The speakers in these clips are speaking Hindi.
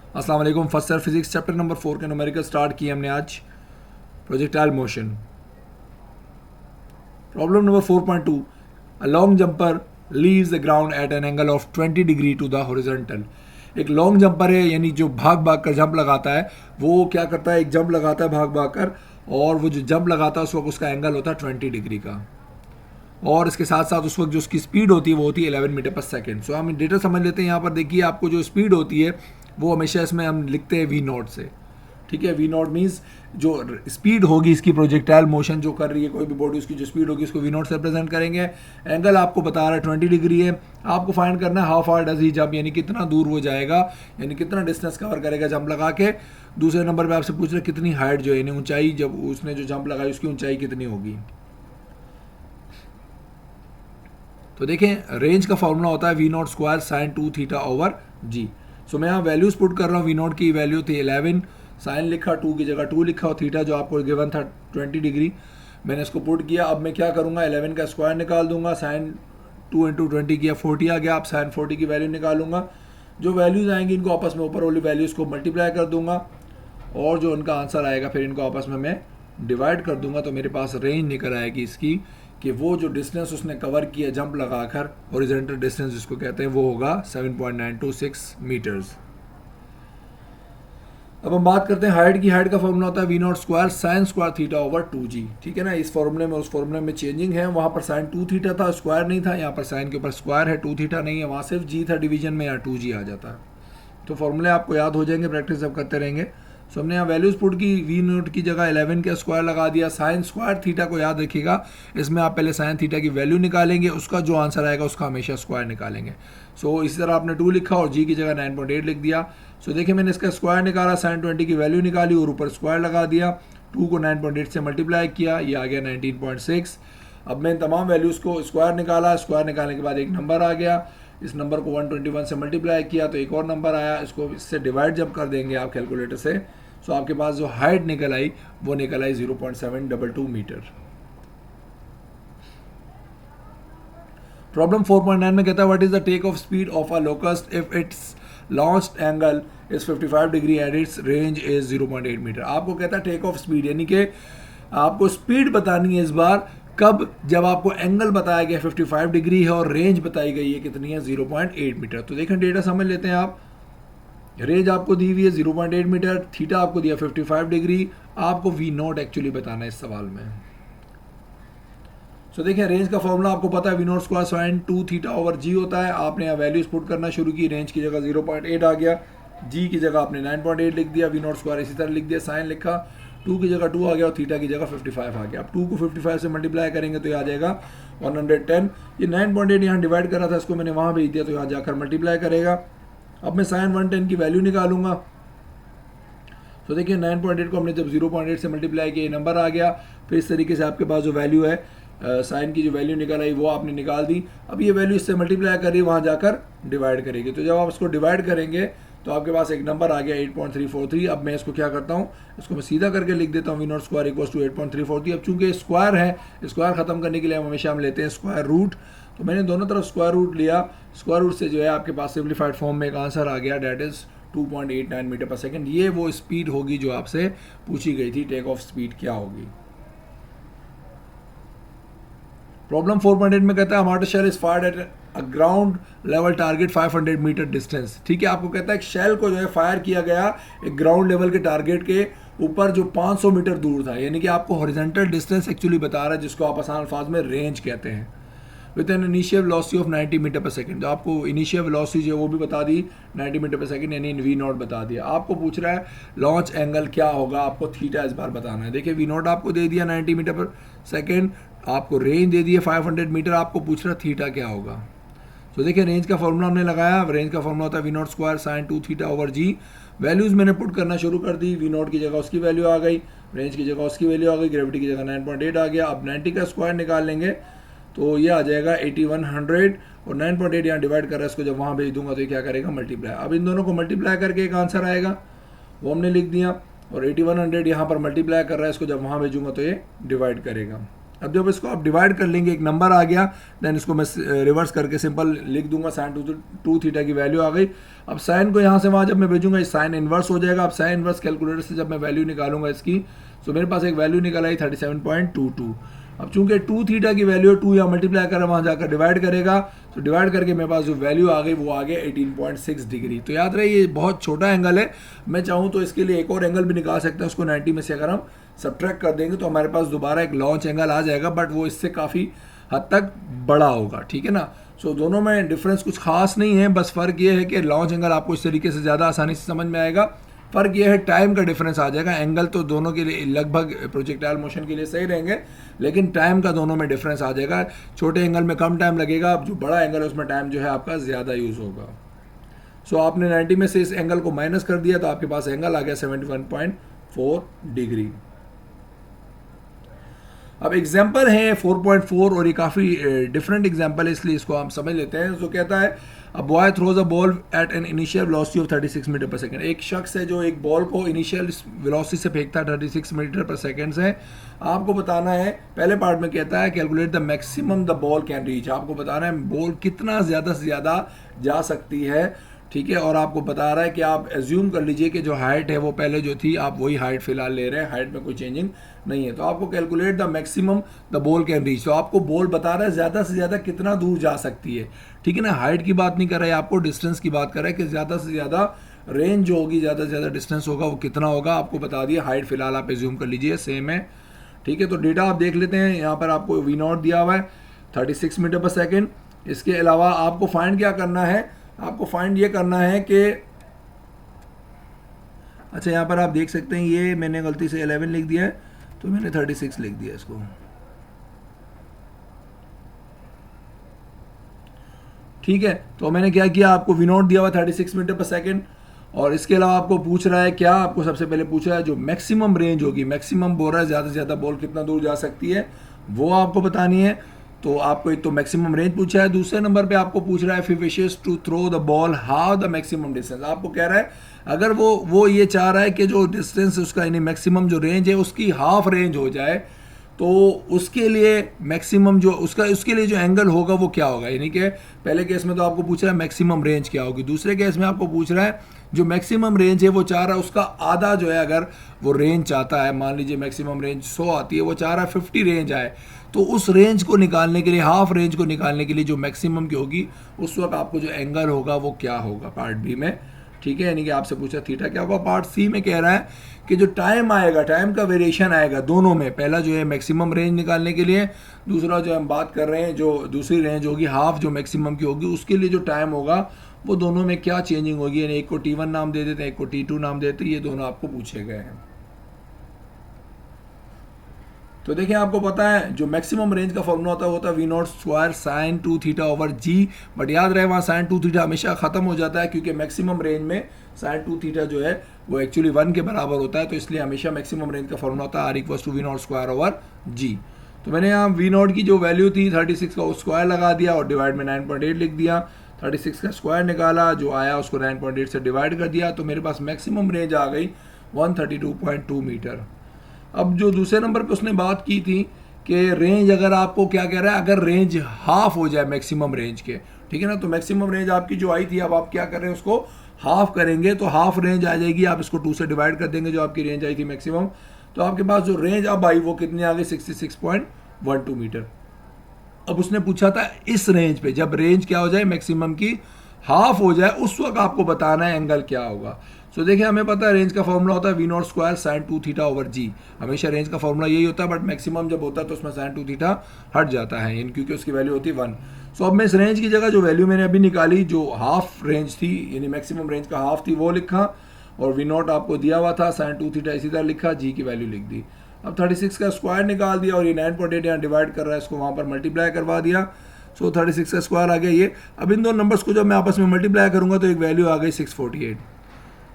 अस्सलाम वालेकुम। First year physics chapter number 4 के न्यूमेरिकल स्टार्ट किए हमने आज। Projectile motion. Problem number 4.2, a long jumper leaves the ground at an angle of 20 degree to the horizontal. एक लॉन्ग जंपर है, यानी जो भाग भाग कर जंप लगाता है, वो क्या करता है, एक जंप लगाता है भाग भाग कर, और वो जो जंप लगाता है उस वक्त उसका एंगल होता है 20 डिग्री का, और इसके साथ साथ उस वक्त जो उसकी स्पीड होती है वो होती है 11 मीटर पर सेकेंड। सो हम डेटा समझ लेते हैं। यहाँ पर देखिए, आपको जो स्पीड होती है वो हमेशा इसमें हम लिखते हैं वी नॉट से। ठीक है, वी नॉट मीन्स जो स्पीड होगी इसकी, प्रोजेक्टाइल मोशन जो कर रही है कोई भी बॉडी, उसकी जो स्पीड होगी उसको वी नॉट से रिप्रेजेंट करेंगे। एंगल आपको बता रहा है 20 डिग्री है। आपको फाइंड करना है how far does he jump, यानी कितना दूर वो जाएगा, यानी कितना डिस्टेंस कवर करेगा जंप लगा के। दूसरे नंबर पे आपसे पूछ रहे कितनी हाइट जो है, यानी ऊंचाई, जब उसने जो जंप लगाई उसकी ऊंचाई कितनी होगी। तो देखें, रेंज का फॉर्मूला होता है v naught square sine 2 theta over g. So मैं यहाँ वैल्यूज पुट कर रहा हूँ। वी नॉट की वैल्यू थी 11, साइन लिखा, 2 की जगह 2 लिखा, और थीटा जो आपको गिवन था 20 डिग्री, मैंने इसको पुट किया। अब मैं क्या करूँगा, 11 का स्क्वायर निकाल दूंगा। साइन 2 इंटू 20 किया, 40 आ गया। अब साइन 40 की वैल्यू निकालूंगा। जो वैल्यूज आएंगी इनको आपस में ऊपर वाली वैल्यूज को मल्टीप्लाई कर दूंगा, और जो उनका आंसर आएगा फिर इनको आपस में मैं डिवाइड कर दूंगा। तो मेरे पास रेंज निकल आएगी इसकी, कि वो जो डिस्टेंस उसने कवर किया जंप लगाकर, हॉरिजॉन्टल डिस्टेंस जिसको कहते हैं, वो होगा 7.926 मीटर्स। अब हम बात करते हैं हाइट की। हाइट का फॉर्मूला होता है v naught square sine square theta over 2g। ठीक है ना, इस फॉर्मूले में उस फॉर्मूले में चेंजिंग है। वहाँ पर साइन 2 थीटा था, स्क्वायर नहीं था। यहाँ पर साइन के ऊपर स्क्वायर है, 2 थीटा नहीं है। वहाँ सिर्फ g था डिवीजन में, यहाँ 2g आ जाता है। तो फॉर्मूले आपको याद हो जाएंगे, प्रैक्टिस जब करते रहेंगे। सो हमने यहाँ वैल्यूज पुट की। वी नोट की जगह 11 का स्क्वायर लगा दिया। साइन स्क्वायर थीटा को याद रखिएगा, इसमें आप पहले साइन थीटा की वैल्यू निकालेंगे, उसका जो आंसर आएगा उसका हमेशा स्क्वायर निकालेंगे। सो इसी तरह आपने 2 लिखा और जी की जगह 9.8 लिख दिया। सो देखिए, मैंने इसका स्क्वायर निकाला, साइन 20 की वैल्यू निकाली और ऊपर स्क्वायर लगा दिया। 2 को 9.8 से मल्टीप्लाई किया, ये आ गया 19.6। अब मैंने तमाम वैल्यूज़ को स्क्वायर निकाला। स्क्वायर निकालने के बाद एक नंबर आ गया। इस नंबर को 121 से मल्टीप्लाई किया तो एक और नंबर आया। इसको इससे डिवाइड जब कर देंगे आप कैलकुलेटर से, सो आपके पास जो हाइट निकल आई वो निकल आई 0.722 मीटर। प्रॉब्लम 4.9 में कहता है what is the take off speed of a locust if its launched angle is 55 degree and its range is 0.8 metre. आपको कहता है टेक ऑफ स्पीड, यानी कि आपको स्पीड बतानी है इस बार, कब, जब आपको एंगल बताया गया 55 डिग्री है और रेंज बताई गई है कितनी है, 0.8 मीटर। तो देखें, डेटा समझ लेते हैं आप। रेंज आपको दी हुई है 0.8 मीटर, थीटा आपको दिया 55 डिग्री, आपको वी नॉट एक्चुअली बताना है इस सवाल में। सो देखिए, रेंज का फॉर्मूला आपको पता है v naught square sine 2 theta over g होता है। आपने यहाँ वैल्यूज पुट करना शुरू की। रेंज की जगह 0.8 आ गया, जी की जगह आपने 9.8 लिख दिया, वी नॉट स्क्वायर इसी तरह लिख दिया, साइन लिखा, 2 की जगह 2 आ गया और थीटा की जगह 55 आ गया। अब 2 को 55 से मल्टीप्लाई करेंगे तो ये आ जाएगा 110। ये 9.8 यहाँ डिवाइड कर रहा था, इसको मैंने वहाँ भेज दिया तो यहाँ जाकर मल्टीप्लाई करेगा। अब मैं साइन 110 की वैल्यू निकालूंगा। तो देखिए, 9.8 को हमने जब 0.8 से मल्टीप्लाई किया, ये नंबर आ गया। फिर इस तरीके से आपके पास जो वैल्यू है, साइन की जो वैल्यू निकल आई वो आपने निकाल दी। अब ये वैल्यू इससे मल्टीप्लाई कर रही है, वहाँ जाकर डिवाइड करेगी। तो जब आप इसको डिवाइड करेंगे तो आपके पास एक नंबर आ गया 8.343। अब मैं इसको क्या करता हूँ, इसको मैं सीधा करके लिख देता हूँ v naught square equal to 8.343। अब चूंकि स्क्वायर है, स्क्वायर खत्म करने के लिए हम हमेशा हम लेते हैं स्क्वायर रूट। तो मैंने दोनों तरफ स्क्वायर रूट लिया। स्क्वायर रूट से जो है आपके पास सिंप्लीफाइड फॉर्म में एक आंसर आ गया, डेट इज 2.89 मीटर पर सेकेंड। ये वो स्पीड होगी जो आपसे पूछी गई थी, टेक ऑफ स्पीड क्या होगी। प्रॉब्लम 4.8 में कहता है हमारा shell is fired at a ground level target 500 metre distance. ठीक है, आपको कहता है शेल को जो है फायर किया गया एक ग्राउंड लेवल के टारगेट के ऊपर जो 500 मीटर दूर था, यानी कि आपको हॉरिजॉन्टल डिस्टेंस एक्चुअली बता रहा है, जिसको आप आसान अल्फाज में रेंज कहते हैं, with an initial velocity of 90 metre per second. तो आपको इनिशियल वेलोसिटी जो है वो भी बता दी 90 मीटर पर सेकंड, यानी वी नॉट बता दिया। आपको पूछ रहा है लॉन्च एंगल क्या होगा, आपको थीटा इस बार बताना है। देखिए, वी नॉट आपको दे दिया 90 मीटर पर सेकंड, आपको रेंज दे दिया 500 मीटर, आपको पूछ रहा है थीटा क्या होगा। तो देखिए, रेंज का फॉर्मूला हमने लगाया। रेंज का फॉर्मूला होता है v naught square sine 2 theta over g. Values मैंने पुट करना शुरू कर दी। वी नॉट की जगह उसकी वैल्यू आ गई, रेंज की जगह उसकी वैल्यू आ गई, ग्रेविटी की जगह 9.8 आ गया। अब 90 का स्क्वायर निकाल लेंगे तो ये आ जाएगा 8100, और 9.8 यहाँ डिवाइड कर रहा है, इसको जब वहाँ भेज दूंगा तो ये क्या करेगा, मल्टीप्लाई। अब इन दोनों को मल्टीप्लाई करके एक आंसर आएगा, वो हमने लिख दिया, और 8100 यहाँ पर मल्टीप्लाई कर रहा है, इसको जब वहाँ भेजूंगा तो ये डिवाइड करेगा। अब जब इसको आप डिवाइड कर लेंगे, एक नंबर आ गया, देन इसको मैं रिवर्स करके सिंपल लिख दूंगा, साइन टू थीटा की वैल्यू आ गई। अब साइन को यहाँ से वहाँ जब मैं भेजूंगा, इस साइन इन्वर्स हो जाएगा। अब साइन इन्वर्स कैलकुलेटर से जब मैं वैल्यू निकालूंगा इसकी, तो मेरे पास एक वैल्यू निकल आई 37.22। अब चूंकि 2 थीटा की वैल्यू 2 यहाँ मल्टीप्लाई कर वहाँ जाकर डिवाइड करेगा, तो डिवाइड करके मेरे पास जो वैल्यू आ गई वो आ गया 18.6 डिग्री। तो याद रहे ये बहुत छोटा एंगल है, मैं चाहूँ तो इसके लिए एक और एंगल भी निकाल सकते हैं, उसको 90 में से अगर हम सब्ट्रैक्ट कर देंगे तो हमारे पास दोबारा एक लॉन्च एंगल आ जाएगा, बट वो इससे काफ़ी हद तक बड़ा होगा, ठीक है ना। सो दोनों में डिफरेंस कुछ खास नहीं है, बस फ़र्क ये है कि लॉन्च एंगल आपको इस तरीके से ज़्यादा आसानी से समझ में आएगा। फ़र्क ये है टाइम का डिफरेंस आ जाएगा। एंगल तो दोनों के लिए लगभग प्रोजेक्टाइल मोशन के लिए सही रहेंगे, लेकिन टाइम का दोनों में डिफरेंस आ जाएगा। छोटे एंगल में कम टाइम लगेगा, अब जो बड़ा एंगल है उसमें टाइम जो है आपका ज़्यादा यूज़ होगा। सो आपने 90 में से इस एंगल को माइनस कर दिया, तो आपके पास एंगल आ गया 71.4 डिग्री। अब एग्जाम्पल है 4.4 और ये काफ़ी डिफरेंट एग्जाम्पल है, इसलिए इसको हम समझ लेते हैं। जो कहता है a boy throws a ball at an initial velocity of 36 metre per second. एक शख्स है जो एक बॉल को इनिशियल वेलोसिटी से फेंकता है 36 मीटर पर सेकंड से। आपको बताना है, पहले पार्ट में कहता है calculate the maximum the ball can reach. आपको बताना है बॉल कितना ज़्यादा से ज़्यादा जा सकती है, ठीक है। और आपको बता रहा है कि आप एज्यूम कर लीजिए कि जो हाइट है वो पहले जो थी आप वही हाइट फिलहाल ले रहे हैं, हाइट में कोई चेंजिंग नहीं है। तो आपको calculate the maximum the ball can reach, तो आपको बॉल बता रहा है ज़्यादा से ज़्यादा कितना दूर जा सकती है, ठीक है ना। हाइट की बात नहीं कर रहा है, आपको डिस्टेंस की बात कर रहा है कि ज़्यादा से ज़्यादा रेंज जो होगी, ज़्यादा से ज़्यादा डिस्टेंस होगा वो कितना होगा, आपको बता दिया। हाइट फिलहाल आप एज्यूम कर लीजिए सेम है, ठीक है। तो डेटा आप देख लेते हैं, यहाँ पर आपको V0 दिया हुआ है 36 मीटर पर सेकेंड। इसके अलावा आपको फाइंड क्या करना है, आपको फाइंड ये करना है कि अच्छा यहाँ पर आप देख सकते हैं ये मैंने गलती से 11 लिख दिया है, तो मैंने 36 लिख दिया इसको, ठीक है। तो मैंने क्या किया, आपको V0 दिया हुआ 36 मीटर पर सेकेंड, और इसके अलावा आपको पूछ रहा है क्या, आपको सबसे पहले पूछ रहा है जो मैक्सिमम रेंज होगी, मैक्सिमम बोल रहा है ज़्यादा से ज़्यादा बॉल कितना दूर जा सकती है वो आपको बतानी है। तो आपको एक तो मैक्सिमम रेंज पूछा है, दूसरे नंबर पे आपको पूछ रहा है if he wishes to throw the ball how the maximum distance. आपको कह रहा है अगर वो ये चाह रहा है कि जो डिस्टेंस उसका यानी मैक्सिमम जो रेंज है उसकी हाफ रेंज हो जाए, तो उसके लिए मैक्सिमम जो उसके लिए जो एंगल होगा वो क्या होगा। यानी कि पहले केस में तो आपको पूछ रहा है मैक्सिमम रेंज क्या होगी, दूसरे केस में आपको पूछ रहा है जो मैक्सिमम रेंज है वो चाह रहा है उसका आधा जो है, अगर वो रेंज चाहता है, मान लीजिए मैक्सिमम रेंज 100 आती है, वो चाह रहा है 50 रेंज आए, तो उस रेंज को निकालने के लिए, हाफ रेंज को निकालने के लिए जो मैक्सिमम की होगी उस वक्त आपको जो एंगल होगा वो क्या होगा पार्ट बी में, ठीक है। यानी कि आपसे पूछा थीटा क्या होगा। पार्ट सी में कह रहा है कि जो टाइम आएगा, टाइम का वेरिएशन आएगा दोनों में, पहला जो है मैक्सिमम रेंज निकालने के लिए, दूसरा जो हम बात कर रहे हैं जो दूसरी रेंज होगी हाफ जो मैक्सिमम की होगी उसके लिए जो टाइम होगा वो दोनों में क्या चेंजिंग होगी। यानी एक को T1 नाम दे देते हैं, एक को T2 नाम देते हैं, ये दोनों आपको पूछे गए हैं। तो देखिए आपको पता है जो मैक्सिमम रेंज का फॉर्मूला होता है V0 square sine 2 theta over G, but याद रहे वहाँ साइन 2 थीटा हमेशा खत्म हो जाता है क्योंकि मैक्सिमम रेंज में साइन 2 थीटा जो है वो एक्चुअली 1 के बराबर होता है, तो इसलिए हमेशा मैक्सिमम रेंज का फॉर्मूला होता है R = V0 square over G। तो मैंने यहाँ V0 की जो वैल्यू थी 36 का स्क्वायर लगा दिया और डिवाइड में 9.8 लिख दिया, 36 का स्क्वायर निकाला, जो आया उसको 9.8 से डिवाइड कर दिया, तो मेरे पास मैक्सिमम रेंज आ गई 132.2 मीटर। अब जो दूसरे नंबर पे उसने बात की थी कि रेंज अगर आपको क्या कह रहा है, अगर रेंज हाफ हो जाए मैक्सिमम रेंज के, ठीक है ना। तो मैक्सिमम रेंज आपकी जो आई थी, अब आप क्या कर रहे हैं उसको हाफ करेंगे, तो हाफ रेंज आ जाएगी, आप इसको 2 से डिवाइड कर देंगे जो आपकी रेंज आई थी मैक्सिमम, तो आपके पास जो रेंज अब आई वो कितनी आ गई 66.12 मीटर। अब उसने पूछा था इस रेंज पे जब रेंज क्या हो जाए मैक्सिमम की हाफ हो जाए उस वक्त आपको बताना है एंगल क्या होगा। सो देखिए हमें पता है रेंज का फॉर्मूला होता है V0 square sine 2 theta over G, हमेशा रेंज का फॉर्मूला यही होता है, बट मैक्सिमम जब होता है तो उसमें साइन 2 थीटा हट जाता है क्योंकि उसकी वैल्यू होती है 1। सो अब मैं इस रेंज की जगह जो वैल्यू मैंने अभी निकाली जो हाफ रेंज थी यानी मैक्सिमम रेंज का हाफ थी वो लिखा, और V0 आपको दिया हुआ था साइन 2 थीटा इसी तरह लिखा, G की वैल्यू लिख दी। अब 36 का स्क्वायर निकाल दिया और ये 9.8 यहाँ डिवाइड कर रहा है, इसको वहाँ पर मल्टीप्लाई करवा दिया, सो 36 का स्क्वायर आ गया ये। अब इन दोनों नंबर्स को जब मैं आपस में मल्टीप्लाई करूँगा तो एक वैल्यू आ गई 648,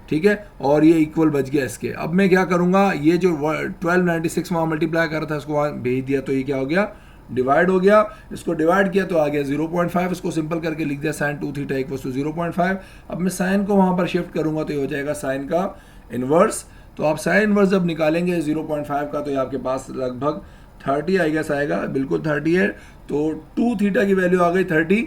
ठीक है, और ये इक्वल बच गया इसके। अब मैं क्या करूँगा, ये जो 1296 वहाँ मल्टीप्लाई कर रहा था इसको वहाँ भेज दिया, तो ये क्या हो गया डिवाइड हो गया, इसको डिवाइड किया तो आ गया 0.5, इसको सिंपल करके लिख दिया साइन 2 थीटा = 0.5। अब मैं साइन को वहाँ पर शिफ्ट करूँगा तो ये हो जाएगा साइन का इन्वर्स, तो आप साइन इन्वर्स जब निकालेंगे 0.5 का तो ये आपके पास लगभग 30 आई गेस आएगा, बिल्कुल 30 है। तो 2 थीटा की वैल्यू आ गई 30।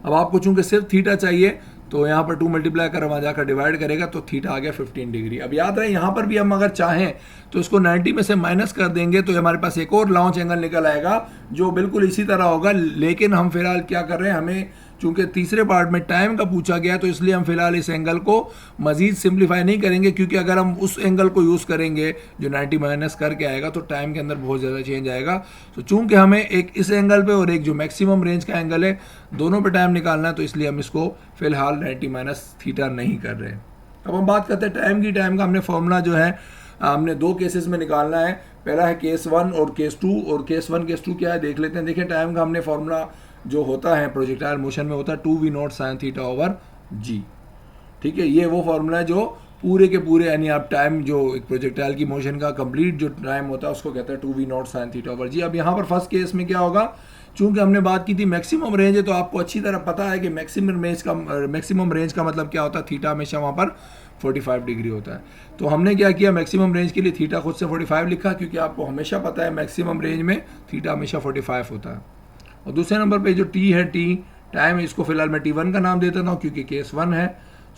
अब आपको चूंकि सिर्फ थीटा चाहिए तो यहाँ पर 2 मल्टीप्लाई कर वहाँ जाकर डिवाइड करेगा तो थीटा आ गया 15 डिग्री। अब याद रहे यहाँ पर भी हम अगर चाहें तो इसको 90 में से माइनस कर देंगे तो हमारे पास एक और लॉन्च एंगल निकल आएगा जो बिल्कुल इसी तरह होगा। लेकिन हम फिलहाल क्या कर रहे हैं, हमें चूंकि तीसरे पार्ट में टाइम का पूछा गया तो इसलिए हम फिलहाल इस एंगल को मजीद सिंप्लीफाई नहीं करेंगे, क्योंकि अगर हम उस एंगल को यूज़ करेंगे जो 90 माइनस करके आएगा तो टाइम के अंदर बहुत ज़्यादा चेंज आएगा। तो चूंकि हमें एक इस एंगल पे और एक जो मैक्सिमम रेंज का एंगल है दोनों पे टाइम निकालना है, तो इसलिए हम इसको फिलहाल 90 माइनस थीटा नहीं कर रहे। अब हम बात करते हैं टाइम की। टाइम का हमने फॉर्मूला जो है हमने 2 केसेस में निकालना है। पहला है केस 1 और केस 2। और केस 1 केस 2 क्या है देख लेते हैं। देखिए टाइम का हमने फॉर्मूला जो होता है प्रोजेक्टाइल मोशन में होता है 2v0 sin थीटा ओवर जी। ठीक है, ये वो फॉर्मूला है जो पूरे के पूरे यानी आप टाइम जो एक प्रोजेक्टाइल की मोशन का कंप्लीट जो टाइम होता है उसको कहते हैं 2v0 sin थीटा ओवर जी। अब यहाँ पर फर्स्ट केस में क्या होगा, चूंकि हमने बात की थी मैक्सिमम रेंज है तो आपको अच्छी तरह पता है कि मैक्सिमम रेंज का मतलब क्या होता है, थीटा हमेशा वहाँ पर 45 डिग्री होता है। तो हमने क्या किया, मैक्सिमम रेंज के लिए थीटा खुद से 45 लिखा, क्योंकि आपको हमेशा पता है मैक्सिमम रेंज में थीटा हमेशा 45 होता है। और दूसरे नंबर पे जो टी है, टी टाइम, इसको फिलहाल मैं T1 का नाम देता हूँ क्योंकि केस 1 है।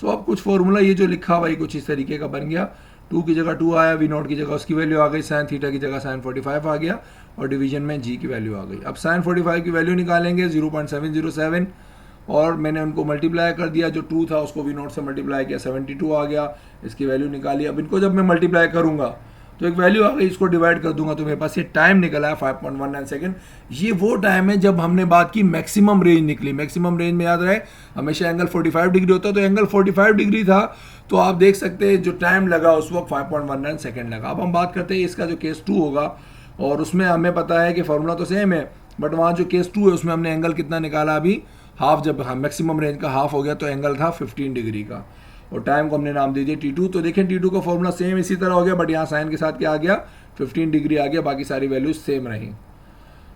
सो अब कुछ फॉर्मूला ये जो लिखा हुआ है कुछ इस तरीके का बन गया। 2 की जगह 2 आया, V0 की जगह उसकी वैल्यू आ गई, साइन थीटा की जगह साइन 45 आ गया और डिवीजन में जी की वैल्यू आ गई। अब साइन 45 की वैल्यू निकालेंगे 0.707 और मैंने उनको मल्टीप्लाई कर दिया। जो 2 था उसको V0 से मल्टीप्लाई किया 72 आ गया, इसकी वैल्यू निकाली। अब इनको जब मैं मल्टीप्लाई करूंगा तो एक वैल्यू आ गई, इसको डिवाइड कर दूंगा तो मेरे पास ये टाइम निकला है 5.19 सेकंड। ये वो टाइम है जब हमने बात की मैक्सिमम रेंज निकली। मैक्सिमम रेंज में याद रहे हमेशा एंगल 45 डिग्री होता है, तो एंगल 45 डिग्री था तो आप देख सकते हैं जो टाइम लगा उस वक्त 5.19 सेकंड लगा। अब हम बात करते हैं इसका जो केस 2 होगा और उसमें हमें पता है कि फॉर्मूला तो सेम है, बट वहाँ जो केस 2 है उसमें हमने एंगल कितना निकाला अभी, हाफ। जब मैक्सिमम रेंज का हाफ हो गया तो एंगल था 15 डिग्री का और टाइम को हमने नाम दे दिया T2। तो देखें T2 का फॉर्मूला सेम इसी तरह हो गया, बट यहाँ साइन के साथ क्या आ गया 15 डिग्री आ गया, बाकी सारी वैल्यूज सेम रही।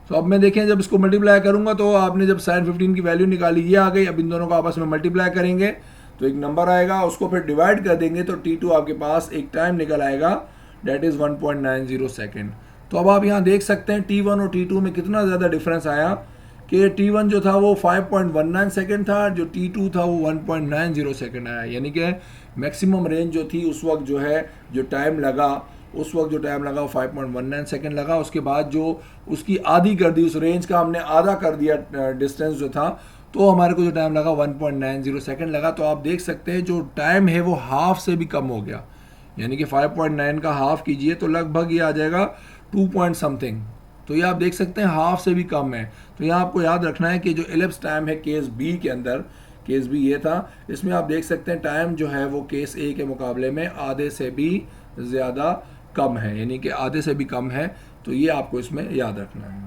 तो अब मैं देखें जब इसको मल्टीप्लाई करूंगा तो आपने जब साइन 15 की वैल्यू निकाली ये आ गई। अब इन दोनों को आपस में मल्टीप्लाई करेंगे तो एक नंबर आएगा, उसको फिर डिवाइड कर देंगे तो T2 आपके पास एक टाइम निकल आएगा, डेट इज 1.90 सेकेंड। तो अब आप यहाँ देख सकते हैं T1 और T2 में कितना ज़्यादा डिफरेंस आया कि T1 जो था वो 5.19 सेकंड था, जो T2 था वो 1.90 सेकंड आया। यानी कि मैक्सिमम रेंज जो थी उस वक्त जो है जो टाइम लगा वो 5.19 सेकंड लगा। उसके बाद जो उसकी आधी कर दी, उस रेंज का हमने आधा कर दिया डिस्टेंस जो था, तो हमारे को जो टाइम लगा 1.90 सेकंड लगा। तो आप देख सकते हैं जो टाइम है वो हाफ से भी कम हो गया, यानी कि 5.9 का हाफ कीजिए तो लगभग ये आ जाएगा 2 पॉइंट समथिंग। तो ये आप देख सकते हैं हाफ से भी कम है। तो यहाँ आपको याद रखना है कि जो एलिप्स टाइम है केस बी के अंदर, केस बी ये था, इसमें आप देख सकते हैं टाइम जो है वो केस ए के मुकाबले में आधे से भी ज़्यादा कम है, यानी कि आधे से भी कम है। तो ये आपको इसमें याद रखना है।